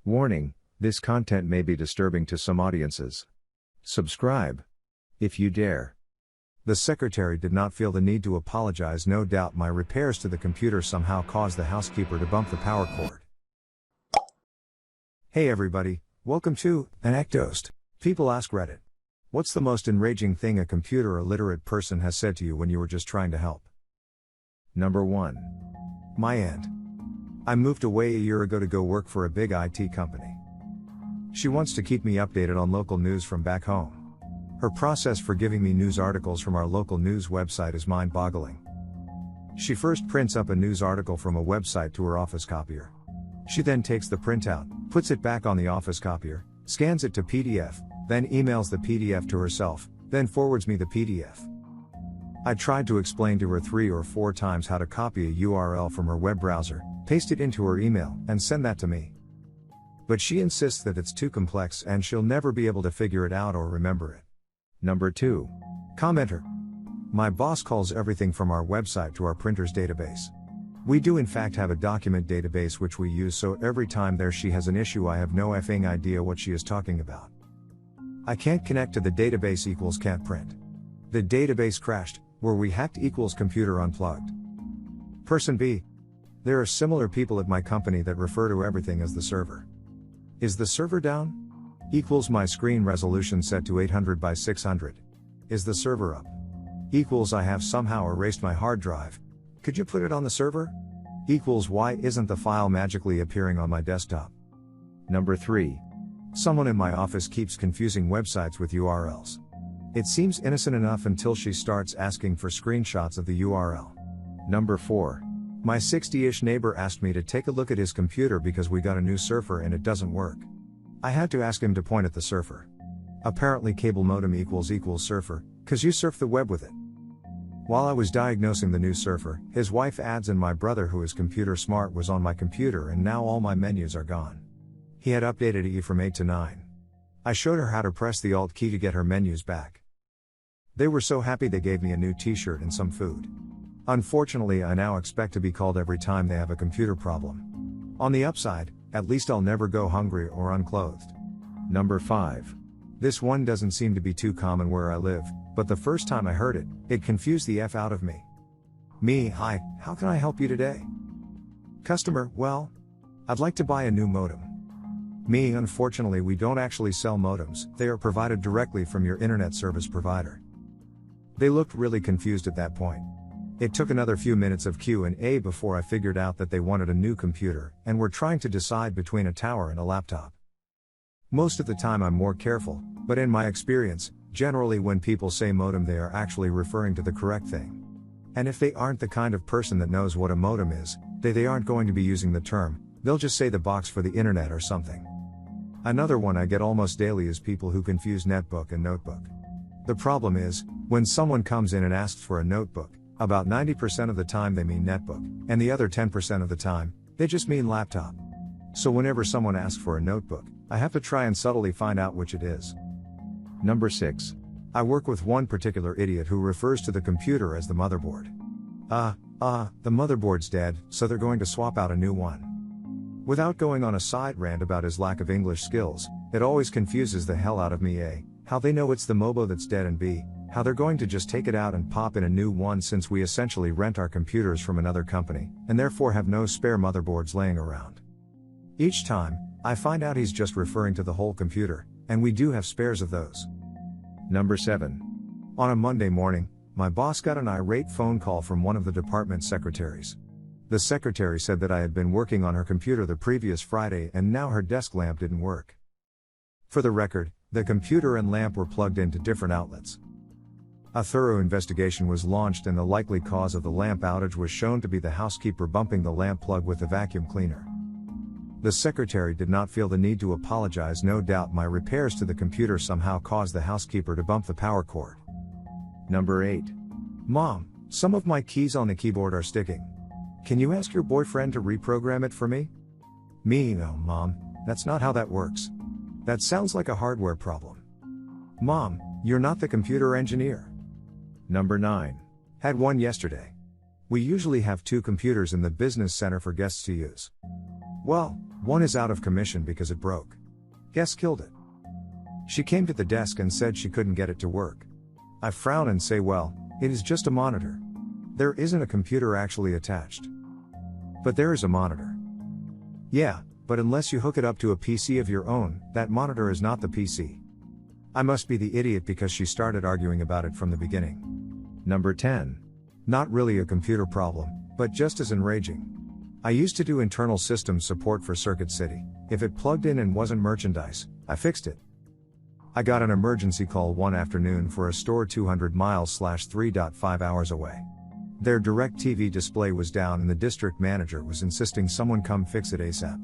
Warning, this content may be disturbing to some audiences. Subscribe, if you dare. The secretary did not feel the need to apologize. No doubt my repairs to the computer somehow caused the housekeeper to bump the power cord. Hey everybody, welcome to ANECDOSED. People ask Reddit. What's the most enraging thing a computer illiterate person has said to you when you were just trying to help? Number 1. My aunt. I moved away a year ago to go work for a big IT company. She wants to keep me updated on local news from back home. Her process for giving me news articles from our local news website is mind-boggling. She first prints up a news article from a website to her office copier. She then takes the printout, puts it back on the office copier, scans it to PDF, then emails the PDF to herself, then forwards me the PDF. I tried to explain to her 3 or 4 times how to copy a URL from her web browser, paste it into her email, and send that to me. But she insists that it's too complex and she'll never be able to figure it out or remember it. Number 2. Commenter. My boss calls everything from our website to our printer's database. We do in fact have a document database which we use, so every time she has an issue I have no effing idea what she is talking about. I can't connect to the database equals can't print. The database crashed, where we hacked equals computer unplugged. Person B. There are similar people at my company that refer to everything as the server. Is the server down? Equals my screen resolution set to 800 by 600. Is the server up? Equals I have somehow erased my hard drive. Could you put it on the server? Equals why isn't the file magically appearing on my desktop? Number 3. Someone in my office keeps confusing websites with URLs. It seems innocent enough until she starts asking for screenshots of the URL. Number 4. My 60-ish neighbor asked me to take a look at his computer because we got a new surfer and it doesn't work. I had to ask him to point at the surfer. Apparently cable modem equals surfer, cause you surf the web with it. While I was diagnosing the new surfer, his wife adds and my brother who is computer smart was on my computer and now all my menus are gone. He had updated E from 8 to 9. I showed her how to press the Alt key to get her menus back. They were so happy they gave me a new t-shirt and some food. Unfortunately I now expect to be called every time they have a computer problem. On the upside, at least I'll never go hungry or unclothed. Number 5. This one doesn't seem to be too common where I live, but the first time I heard it, it confused the F out of me. Me, hi, how can I help you today? Customer, well, I'd like to buy a new modem. Me, unfortunately we don't actually sell modems, they are provided directly from your internet service provider. They looked really confused at that point. It took another few minutes of Q&A before I figured out that they wanted a new computer, and were trying to decide between a tower and a laptop. Most of the time I'm more careful, but in my experience, generally when people say modem they are actually referring to the correct thing. And if they aren't the kind of person that knows what a modem is, they aren't going to be using the term, they'll just say the box for the internet or something. Another one I get almost daily is people who confuse netbook and notebook. The problem is, when someone comes in and asks for a notebook, about 90% of the time they mean netbook, and the other 10% of the time, they just mean laptop. So whenever someone asks for a notebook, I have to try and subtly find out which it is. Number 6. I work with one particular idiot who refers to the computer as the motherboard. The motherboard's dead, so they're going to swap out a new one. Without going on a side rant about his lack of English skills, it always confuses the hell out of me. A, how they know it's the MOBO that's dead, and B, how they're going to just take it out and pop in a new one since we essentially rent our computers from another company, and therefore have no spare motherboards laying around. Each time, I find out he's just referring to the whole computer, and we do have spares of those. Number 7. On a Monday morning, my boss got an irate phone call from one of the department secretaries. The secretary said that I had been working on her computer the previous Friday and now her desk lamp didn't work. For the record, the computer and lamp were plugged into different outlets. A thorough investigation was launched and the likely cause of the lamp outage was shown to be the housekeeper bumping the lamp plug with the vacuum cleaner. The secretary did not feel the need to apologize. No doubt my repairs to the computer somehow caused the housekeeper to bump the power cord. Number 8. Mom, some of my keys on the keyboard are sticking. Can you ask your boyfriend to reprogram it for me? Me, no, Mom, that's not how that works. That sounds like a hardware problem. Mom, you're not the computer engineer. Number 9. Had one yesterday. We usually have 2 computers in the business center for guests to use. Well, One is out of commission because it broke. Guess killed it. She came to the desk and said she couldn't get it to work. I frown and say, well, it is just a monitor. There isn't a computer actually attached. But there is a monitor. Yeah, but unless you hook it up to a PC of your own, that monitor is not the PC. I must be the idiot because she started arguing about it from the beginning. Number 10. Not really a computer problem, but just as enraging. I used to do internal systems support for Circuit City. If it plugged in and wasn't merchandise, I fixed it. I got an emergency call one afternoon for a store 200 miles / 3.5 hours away. Their DirecTV display was down and the district manager was insisting someone come fix it ASAP.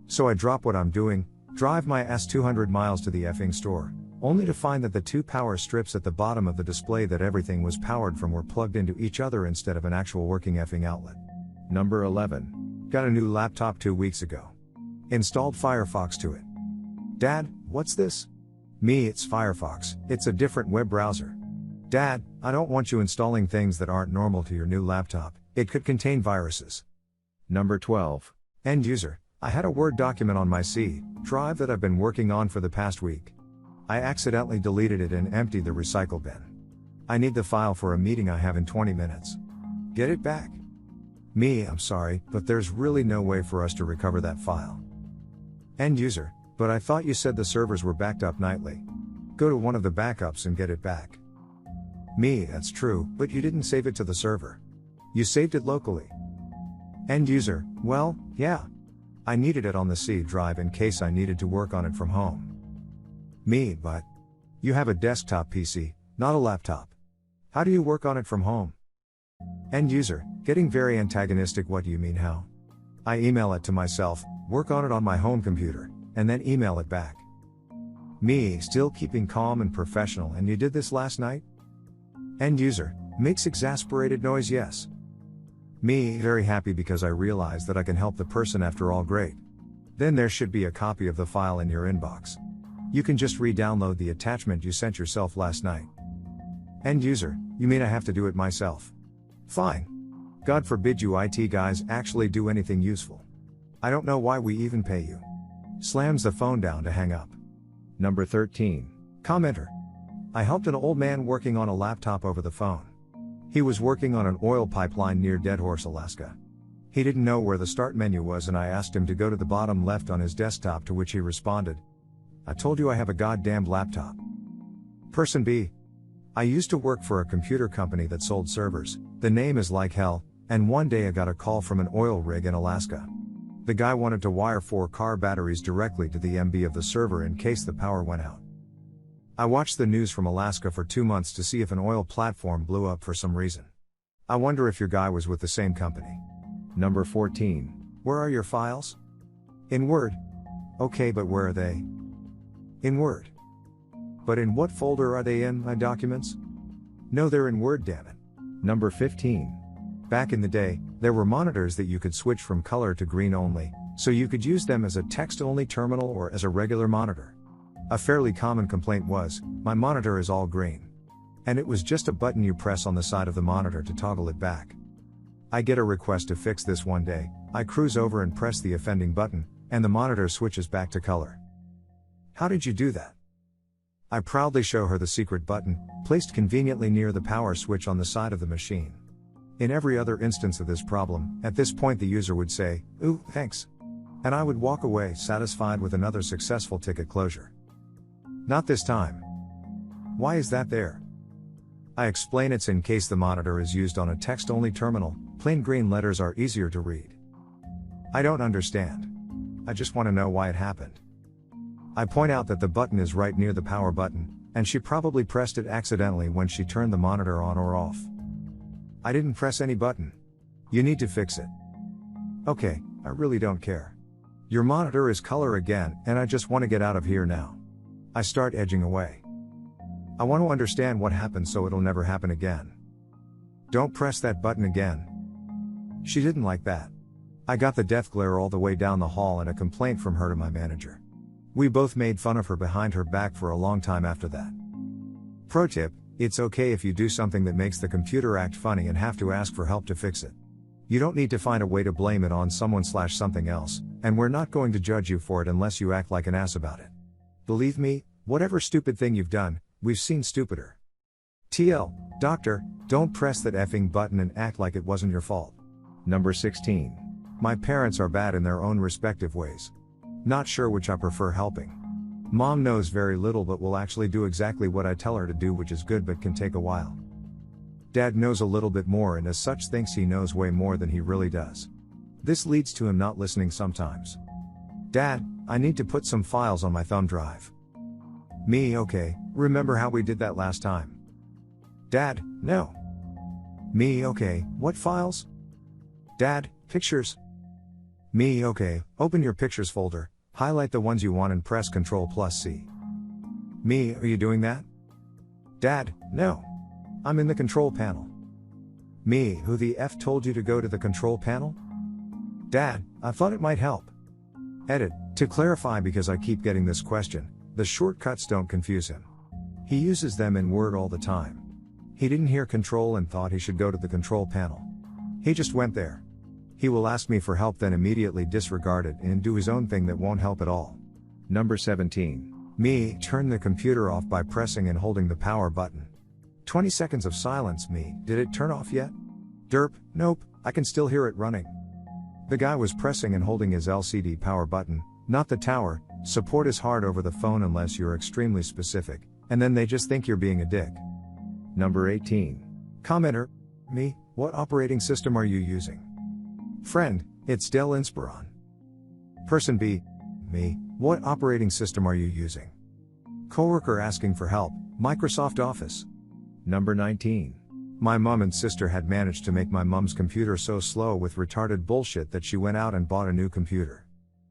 So I drop what I'm doing, drive my ass 200 miles to the effing store, only to find that the two power strips at the bottom of the display that everything was powered from were plugged into each other instead of an actual working effing outlet. Number 11. Got a new laptop 2 weeks ago. Installed Firefox to it. Dad, what's this? Me, it's Firefox, it's a different web browser. Dad, I don't want you installing things that aren't normal to your new laptop, it could contain viruses. Number 12. End user, I had a Word document on my C drive that I've been working on for the past week. I accidentally deleted it and emptied the recycle bin. I need the file for a meeting I have in 20 minutes. Get it back. Me, I'm sorry, but there's really no way for us to recover that file. End user, but I thought you said the servers were backed up nightly. Go to one of the backups and get it back. Me, that's true, but you didn't save it to the server. You saved it locally. End user, well, yeah. I needed it on the C drive in case I needed to work on it from home. Me, but you have a desktop PC, not a laptop. How do you work on it from home? End user, getting very antagonistic. What do you mean how? I email it to myself, work on it on my home computer, and then email it back. Me, still keeping calm and professional. And you did this last night? End user, makes exasperated noise. Yes. Me, very happy because I realize that I can help the person after all. Great. Then there should be a copy of the file in your inbox. You can just re-download the attachment you sent yourself last night. End user, you mean I have to do it myself? Fine. God forbid you IT guys actually do anything useful. I don't know why we even pay you. Slams the phone down to hang up. Number 13. Commenter. I helped an old man working on a laptop over the phone. He was working on an oil pipeline near Deadhorse, Alaska. He didn't know where the start menu was and I asked him to go to the bottom left on his desktop, to which he responded, I told you I have a goddamn laptop. Person B. I used to work for a computer company that sold servers, the name is like hell, and one day I got a call from an oil rig in Alaska. The guy wanted to wire 4 car batteries directly to the MB of the server in case the power went out. I watched the news from Alaska for 2 months to see if an oil platform blew up for some reason. I wonder if your guy was with the same company. Number 14. Where are your files? In Word. Okay, but where are they? In Word. But in what folder are they in, my documents? No, they're in Word, damn it. Number 15. Back in the day, there were monitors that you could switch from color to green only, so you could use them as a text-only terminal or as a regular monitor. A fairly common complaint was, my monitor is all green. And it was just a button you press on the side of the monitor to toggle it back. I get a request to fix this one day, I cruise over and press the offending button, and the monitor switches back to color. How did you do that? I proudly show her the secret button, placed conveniently near the power switch on the side of the machine. In every other instance of this problem, at this point the user would say, ooh, thanks. And I would walk away satisfied with another successful ticket closure. Not this time. Why is that there? I explain it's in case the monitor is used on a text-only terminal, plain green letters are easier to read. I don't understand. I just want to know why it happened. I point out that the button is right near the power button, and she probably pressed it accidentally when she turned the monitor on or off. I didn't press any button. You need to fix it. Okay, I really don't care. Your monitor is color again, and I just want to get out of here now. I start edging away. I want to understand what happened so it'll never happen again. Don't press that button again. She didn't like that. I got the death glare all the way down the hall and a complaint from her to my manager. We both made fun of her behind her back for a long time after that. Pro tip, it's okay if you do something that makes the computer act funny and have to ask for help to fix it. You don't need to find a way to blame it on someone/something else, And we're not going to judge you for it unless you act like an ass about it. Believe me, whatever stupid thing you've done, we've seen stupider. TL, doctor, don't press that effing button and act like it wasn't your fault. Number 16. My parents are bad in their own respective ways. Not sure which I prefer helping. Mom knows very little but will actually do exactly what I tell her to do, which is good but can take a while. Dad knows a little bit more and as such thinks he knows way more than he really does. This leads to him not listening sometimes. Dad, I need to put some files on my thumb drive. Me, okay, remember how we did that last time? Dad, no. Me, okay, what files? Dad, pictures. Me, okay, open your pictures folder, highlight the ones you want and press Ctrl+C. Me, are you doing that? Dad, no. I'm in the control panel. Me, who the F told you to go to the control panel? Dad, I thought it might help. Edit, to clarify because I keep getting this question, the shortcuts don't confuse him. He uses them in Word all the time. He didn't hear control and thought he should go to the control panel. He just went there. He will ask me for help then immediately disregard it and do his own thing that won't help at all. Number 17. Me, turn the computer off by pressing and holding the power button. 20 seconds of silence. Me, did it turn off yet? Derp, nope, I can still hear it running. The guy was pressing and holding his LCD power button, not the tower. Support is hard over the phone unless you're extremely specific, and then they just think you're being a dick. Number 18. Commenter, me, what operating system are you using? Friend, it's Dell Inspiron. Person B, me, what operating system are you using? Coworker asking for help, Microsoft Office. Number 19. My mom and sister had managed to make my mom's computer so slow with retarded bullshit that she went out and bought a new computer.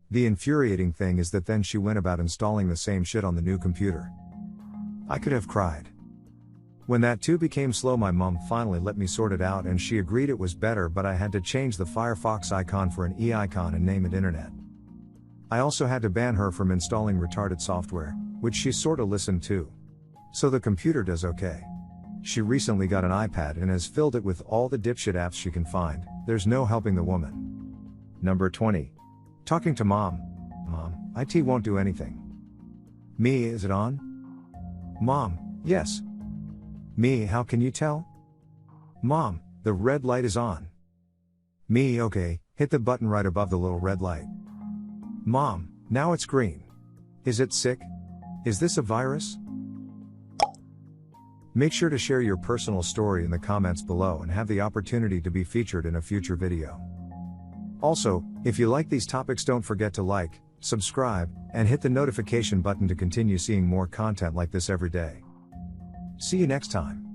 The infuriating thing is that then she went about installing the same shit on the new computer. I could have cried. When that too became slow, my mom finally let me sort it out and she agreed it was better, but I had to change the Firefox icon for an E icon and name it Internet. I also had to ban her from installing retarded software, which she sorta listened to. So the computer does okay. She recently got an iPad and has filled it with all the dipshit apps she can find. There's no helping the woman. Number 20. Talking to mom. Mom, IT won't do anything. Me, is it on? Mom, yes. Me, how can you tell? Mom, the red light is on. Me, okay, hit the button right above the little red light. Mom, now it's green. Is it sick? Is this a virus? Make sure to share your personal story in the comments below and have the opportunity to be featured in a future video. Also, if you like these topics, don't forget to like, subscribe, and hit the notification button to continue seeing more content like this every day. See you next time.